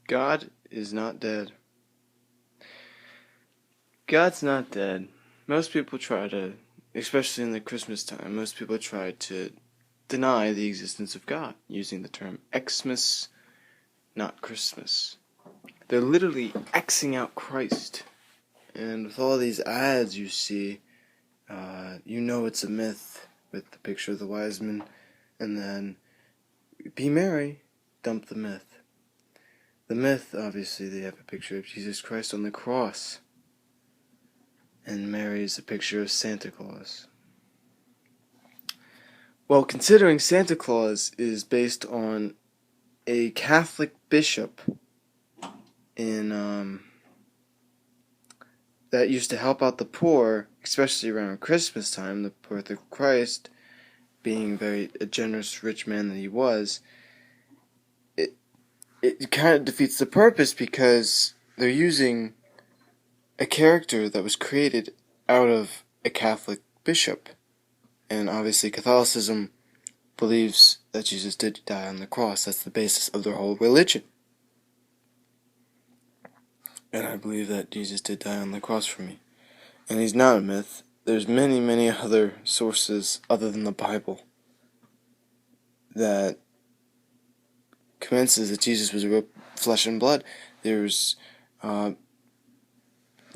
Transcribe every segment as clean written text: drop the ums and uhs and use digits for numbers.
God is not dead. God's not dead. Most people try to, especially in the Christmas time, most people try to deny the existence of God using the term Xmas, not Christmas. They're literally Xing out Christ. And with all these ads you see, you know it's a myth with the picture of the wise men, and then be merry, dump the myth. The myth, obviously, they have a picture of Jesus Christ on the cross, and Mary is a picture of Santa Claus. Well, considering Santa Claus is based on a Catholic bishop in that used to help out the poor, especially around Christmas time, the birth of Christ, being a generous, rich man that he was, it kind of defeats the purpose because they're using a character that was created out of a Catholic bishop. And obviously Catholicism believes that Jesus did die on the cross. That's the basis of their whole religion. And I believe that Jesus did die on the cross for me. And he's not a myth. There's many, many other sources other than the Bible that commences that Jesus was real flesh and blood. There's the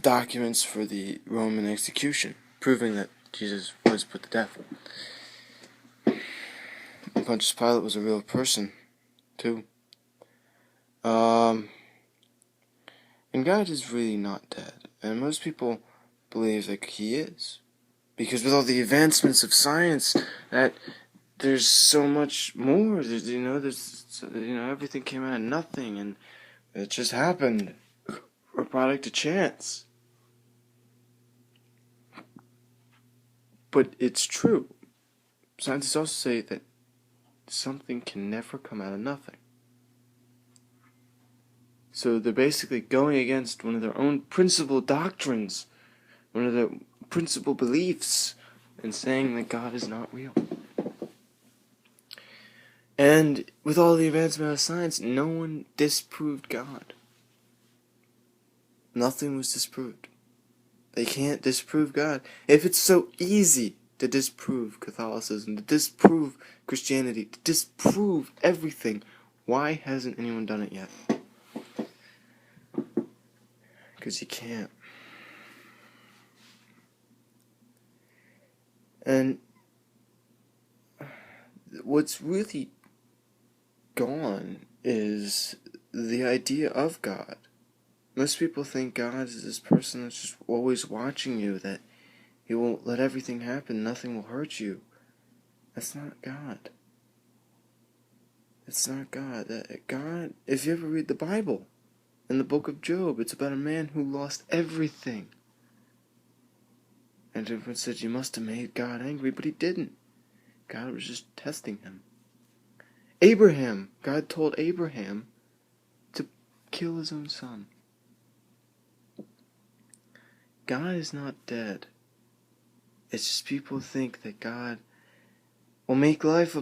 documents for the Roman execution proving that Jesus was put to death. And Pontius Pilate was a real person, too. And God is really not dead. And most people believe that he is. Because with all the advancements of science, that there's so much more. There's everything came out of nothing, and it just happened. A product of chance. But it's true. Scientists also say that something can never come out of nothing. So they're basically going against one of their own principal doctrines, one of their principal beliefs, and saying that God is not real. And with all the advancement of science, no one disproved God. Nothing was disproved. They can't disprove God. If it's so easy to disprove Catholicism, to disprove Christianity, to disprove everything, why hasn't anyone done it yet? Because you can't. And what's really gone is the idea of God. Most people think God is this person that's just always watching you, that he won't let everything happen, nothing will hurt you. That's not God. It's not God. God, if you ever read the Bible, in the book of Job, it's about a man who lost everything. And everyone said, you must have made God angry, but he didn't. God was just testing him. Abraham, God told Abraham to kill his own son. God is not dead. It's just people think that God will make life a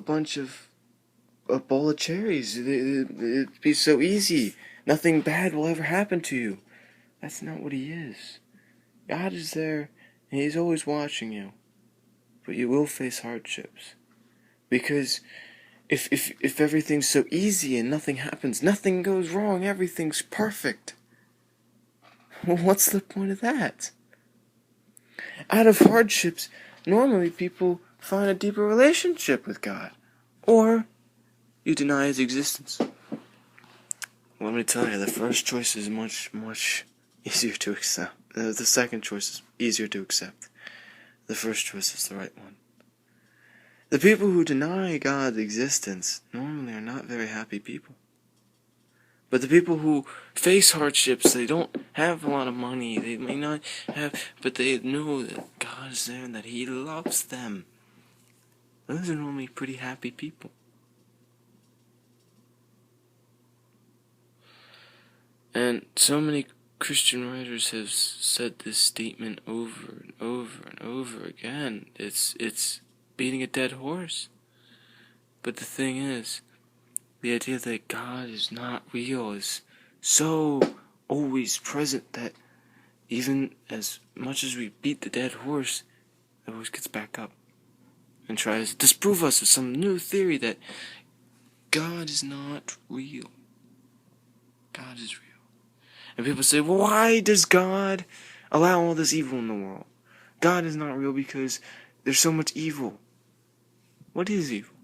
bowl of cherries. It'd be so easy. Nothing bad will ever happen to you. That's not what he is. God is there, and he's always watching you. But you will face hardships. Because if everything's so easy and nothing happens, nothing goes wrong, everything's perfect, well, what's the point of that? Out of hardships, normally people find a deeper relationship with God. Or you deny his existence. Well, let me tell you, the first choice is much, much easier to accept. The second choice is easier to accept. The first choice is the right one. The people who deny God's existence normally are not very happy people. But the people who face hardships, they don't have a lot of money, they may not have, but they know that God is there and that he loves them. Those are normally pretty happy people. And so many Christian writers have said this statement over and over and over again. It's beating a dead horse. But the thing is, the idea that God is not real is so always present that even as much as we beat the dead horse, it always gets back up and tries to disprove us with some new theory that God is not real. God is real. And people say, well, why does God allow all this evil in the world? God is not real because there's so much evil. What is evil?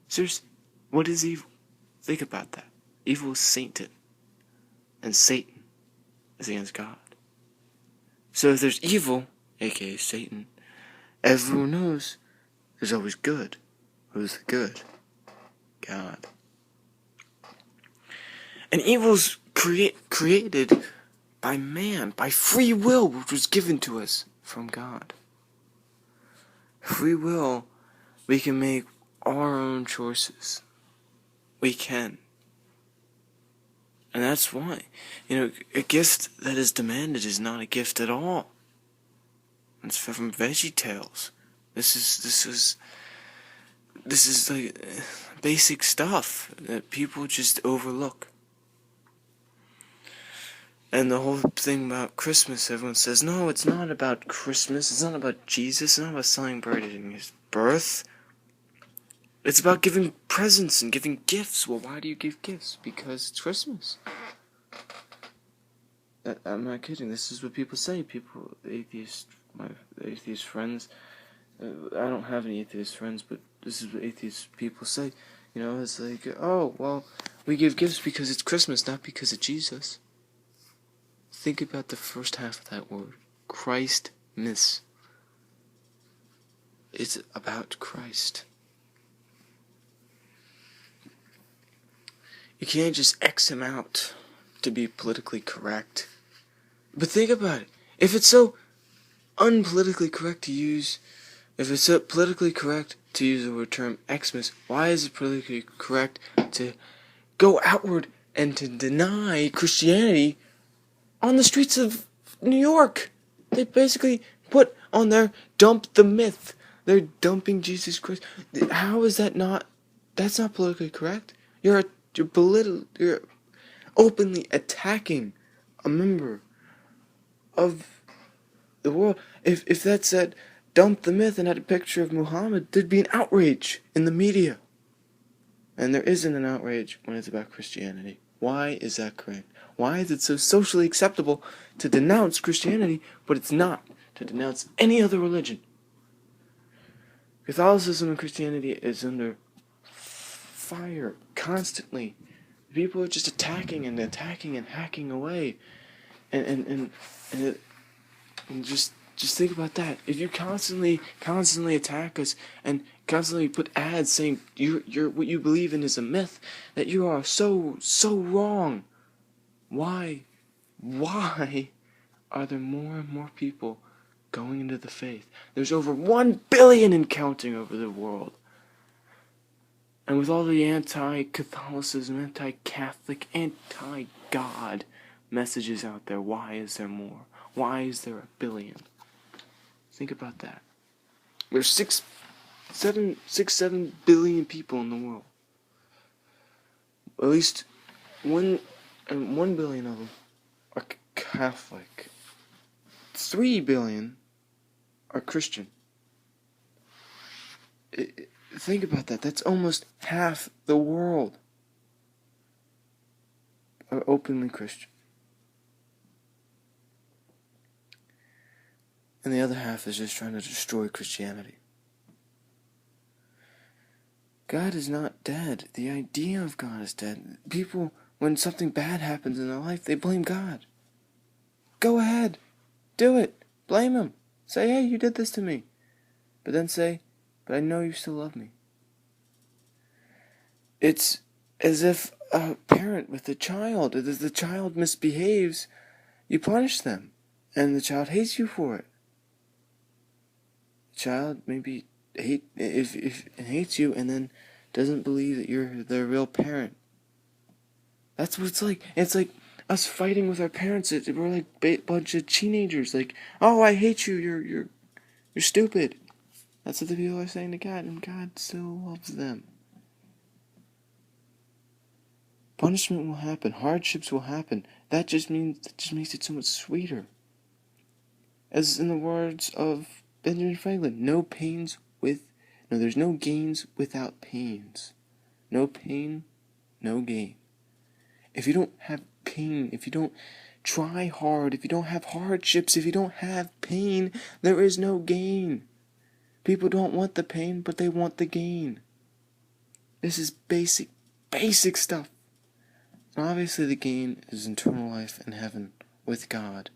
Seriously, what is evil? Think about that. Evil is Satan. And Satan is against God. So if there's evil, aka Satan, everyone knows there's always good. Who's the good? God. And evil's created by man, by free will, which was given to us from God. Free will, we can make our own choices. We can. And that's why, a gift that is demanded is not a gift at all. It's from VeggieTales. This is like basic stuff that people just overlook. And the whole thing about Christmas, everyone says, no, it's not about Christmas, it's not about Jesus, it's not about celebrating his birth. It's about giving presents and giving gifts. Well, why do you give gifts? Because it's Christmas. I'm not kidding. This is what people say. My atheist friends, I don't have any atheist friends, but this is what atheist people say. It's like, oh, well, we give gifts because it's Christmas, not because of Jesus. Think about the first half of that word. Christ-miss. It's about Christ. You can't just X him out to be politically correct. But think about it. If it's so unpolitically correct to use, if it's so politically correct to use the word term Xmas, why is it politically correct to go outward and to deny Christianity on the streets of New York? They basically put on there, dump the myth. They're dumping Jesus Christ. How is that not? That's not politically correct. You're openly attacking a member of the world. If that said dump the myth and had a picture of Muhammad, there'd be an outrage in the media. And there isn't an outrage when it's about Christianity. Why is that correct? Why is it so socially acceptable to denounce Christianity, but it's not to denounce any other religion? Catholicism and Christianity is under fire constantly. People are just attacking and hacking away, and just think about that. If you constantly attack us and constantly put ads saying you're what you believe in is a myth, that you are so wrong. Why are there more and more people going into the faith? There's over 1 billion and counting over the world. And with all the anti-Catholicism, anti-Catholic, anti-God messages out there, why is there more? Why is there 1 billion? Think about that. There's 7 billion people in the world. At least 1 billion of them are Catholic. 3 billion are Christian. Think about that. That's almost half the world are openly Christian. And the other half is just trying to destroy Christianity. God is not dead. The idea of God is dead. People, when something bad happens in their life, they blame God. Go ahead. Do it. Blame him. Say, hey, you did this to me. But then say, but I know you still love me. It's as if a parent with a child, if the child misbehaves, you punish them. And the child hates you for it. The child maybe hates you and then doesn't believe that you're their real parent. That's what it's like. It's like us fighting with our parents. We're like a bunch of teenagers. Like, oh, I hate you. You're stupid. That's what the people are saying to God, and God still loves them. Punishment will happen. Hardships will happen. That just makes it so much sweeter. As in the words of Benjamin Franklin, there's no gains without pains. No pain, no gain. If you don't have pain, if you don't try hard, if you don't have hardships, if you don't have pain, there is no gain. People don't want the pain, but they want the gain. This is basic stuff. And obviously the gain is eternal life in heaven with God,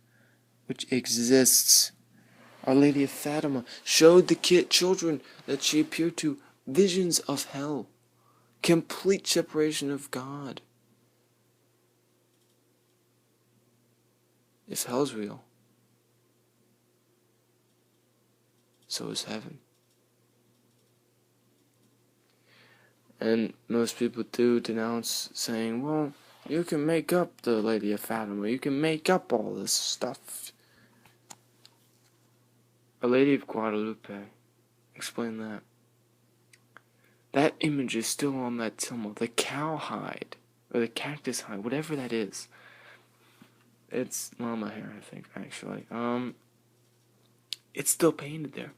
which exists. Our Lady of Fatima showed the children that she appeared to visions of hell. Complete separation of God. If hell's real, so is heaven. And most people do denounce saying, well, you can make up the Lady of Fatima, you can make up all this stuff. Our Lady of Guadalupe, explain that. That image is still on that tilma, the cow hide, or the cactus hide, whatever that is. It's not on my hair, I think, actually. It's still painted there.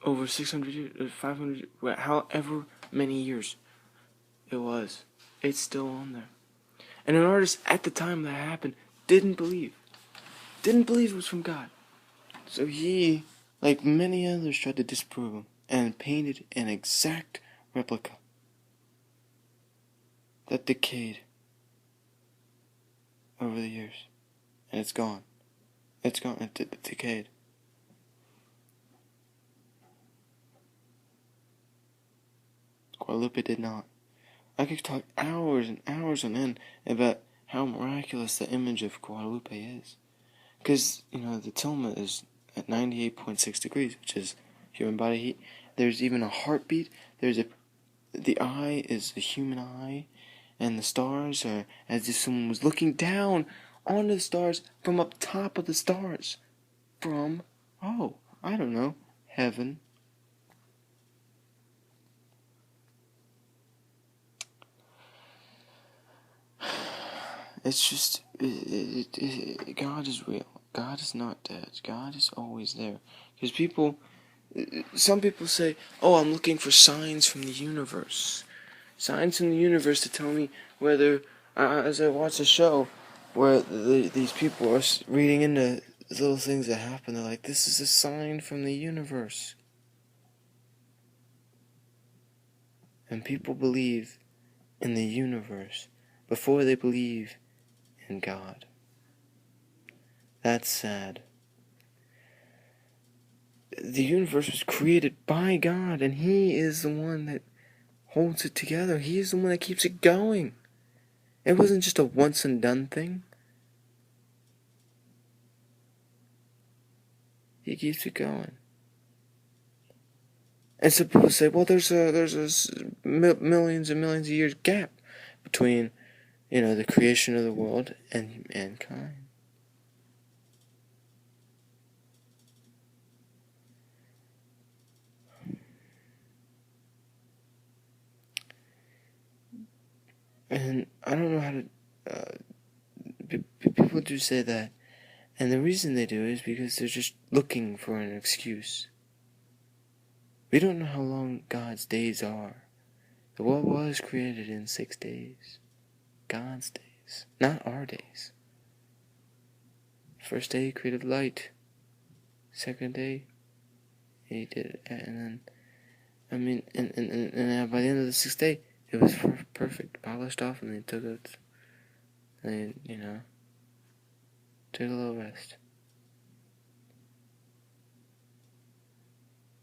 Over 600 years, 500 years, however many years it was. It's still on there. And an artist at the time that happened didn't believe it was from God. So he, like many others, tried to disprove him and painted an exact replica that decayed over the years. And it's gone. It decayed. Guadalupe did not. I could talk hours and hours on end about how miraculous the image of Guadalupe is. Because, the tilma is at 98.6 degrees, which is human body heat. There's even a heartbeat. The eye is a human eye. And the stars are as if someone was looking down on the stars from up top of the stars. From, I don't know, heaven. It's just, God is real. God is not dead. God is always there. Because some people say, I'm looking for signs from the universe. Signs from the universe to tell me whether, as I watch a show, where these people are reading into little things that happen, they're like, this is a sign from the universe. And people believe in the universe before they believe in God. That's sad. The universe was created by God, and He is the one that holds it together. He is the one that keeps it going. It wasn't just a once and done thing. He keeps it going. And some people say, well, there's millions and millions of years gap between, the creation of the world and mankind. And I don't know how to... people do say that. And the reason they do is because they're just looking for an excuse. We don't know how long God's days are. The world was created in 6 days. God's days, not our days. First day He created light. Second day He did it, and then and by the end of the 6th day it was perfect, polished off, and they took it. And they, took a little rest.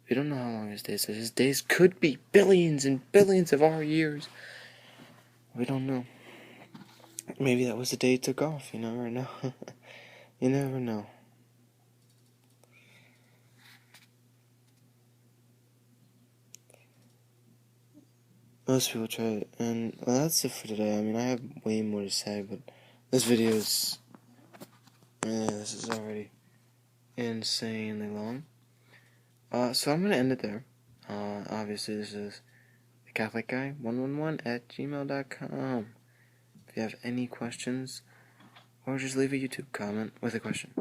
We don't know how long His days are. His days could be billions and billions of our years. We don't know. Maybe that was the day He took off. You never know. You never know. Most people try it. And that's it for today. I have way more to say, but this video is... this is already insanely long. So I'm going to end it there. Obviously this is thecatholicguy111@gmail.com. If you have any questions, or just leave a YouTube comment with a question.